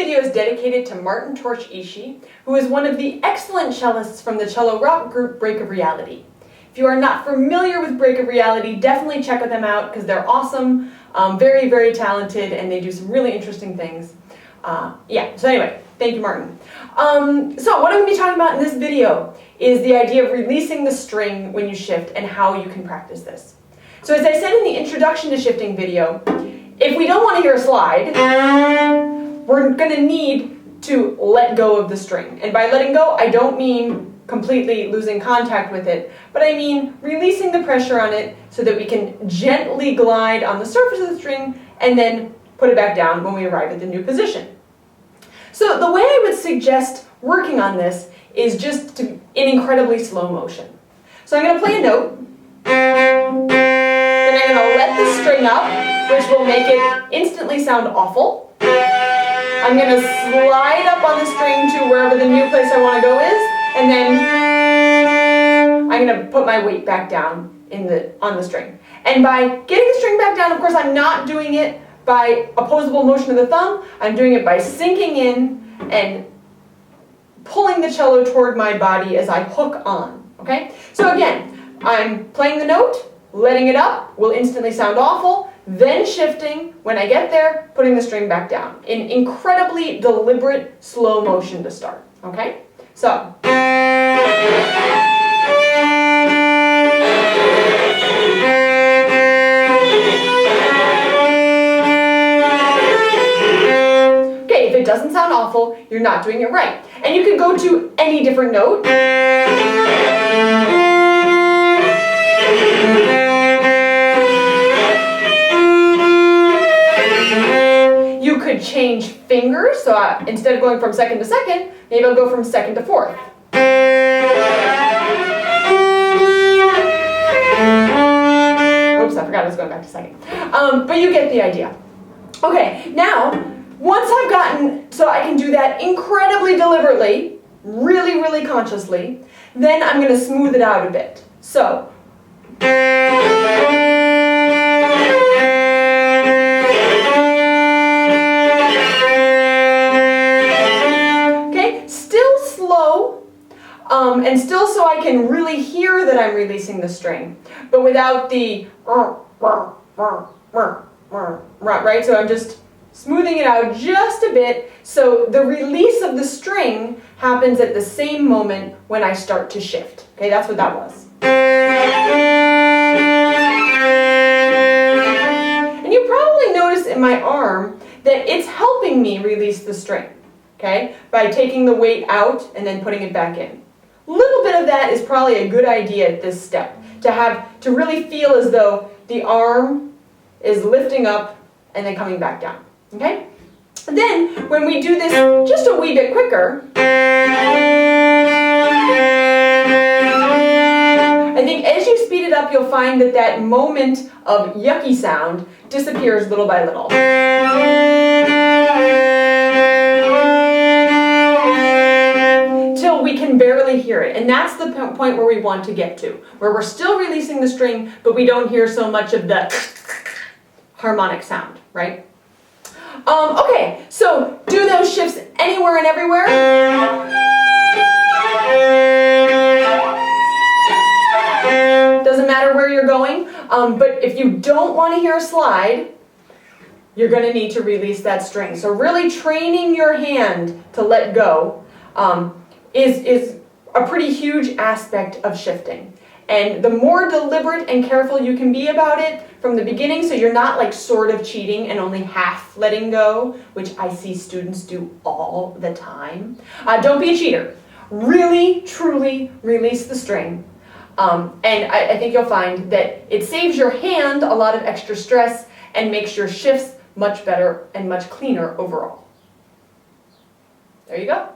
video is dedicated to Martin Torch-Ishii, who is one of the excellent cellists from the cello rock group Break of Reality. If you are not familiar with Break of Reality, definitely check them out because they're awesome, very, very talented, and they do some really interesting things. So anyway, thank you, Martin. So what I'm going to be talking about in this video is the idea of releasing the string when you shift and how you can practice this. So as I said in the introduction to shifting video, if we don't want to hear a slide, we're going to need to let go of the string. And by letting go, I don't mean completely losing contact with it, but I mean releasing the pressure on it so that we can gently glide on the surface of the string and then put it back down when we arrive at the new position. So the way I would suggest working on this is just in incredibly slow motion. So I'm going to play a note, then I'm going to let the string up, which will make it instantly sound awful. I'm going to slide up on the string to wherever the new place I want to go is, and then I'm going to put my weight back down on the string. And by getting the string back down, of course, I'm not doing it by opposable motion of the thumb. I'm doing it by sinking in and pulling the cello toward my body as I hook on. Okay? So again, I'm playing the note, letting it up will instantly sound awful, then shifting, when I get there, putting the string back down in incredibly deliberate slow motion to start. Okay? So. Okay, if it doesn't sound awful, you're not doing it right. And you could go to any different note. You could change fingers, so instead of going from second to second, maybe I'll go from second to fourth. Oops, I forgot I was going back to second. But you get the idea. Okay, now, once I've gotten, so I can do that incredibly deliberately, really, really consciously, then I'm going to smooth it out a bit. So. And still so I can really hear that I'm releasing the string, but without the right? So I'm just smoothing it out just a bit so the release of the string happens at the same moment when I start to shift. Okay, that's what that was. And you probably notice in my arm that it's helping me release the string, okay, by taking the weight out and then putting it back in. A little bit of that is probably a good idea at this step, to really feel as though the arm is lifting up and then coming back down, okay? And then, when we do this just a wee bit quicker, I think as you speed it up, you'll find that that moment of yucky sound disappears little by little. We can barely hear it, and that's the point where we want to get to, where we're still releasing the string, but we don't hear so much of the harmonic sound, right? Okay, so do those shifts anywhere and everywhere. Doesn't matter where you're going, but if you don't want to hear a slide, you're going to need to release that string. So really training your hand to let go is a pretty huge aspect of shifting. And the more deliberate and careful you can be about it from the beginning, so you're not like sort of cheating and only half letting go, which I see students do all the time. Don't be a cheater. Really, truly release the string. And I think you'll find that it saves your hand a lot of extra stress and makes your shifts much better and much cleaner overall. There you go.